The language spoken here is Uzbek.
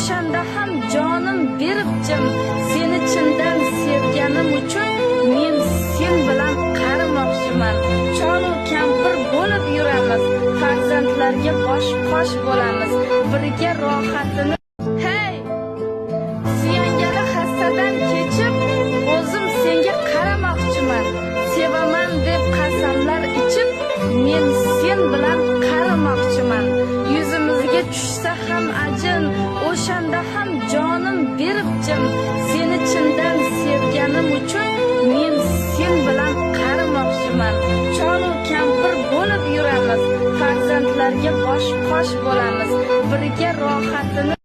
o'shanda ham jonim berib jim, seni chindan sevganim uchun men sen bilan qarimoqchiman. Cholu kampir bo'lib yuramiz, farzandlarga bosh-qosh bo'lamiz, birga rohatini. Hey, suyangani hassadan kechib, o'zim senga qaramoqchiman. Sevaman deb qasamlar ichib, men sen bilan qarimoqchiman. Yuzimizga tushsa ham ajin, o'shanda ham jonim berib jim, seni chindan sevganim uchun men sen bilan qarimoqchiman. Cholu kampir bo'lib yuramiz, farzandlarga bosh-qosh bo'lamiz, birga rohatini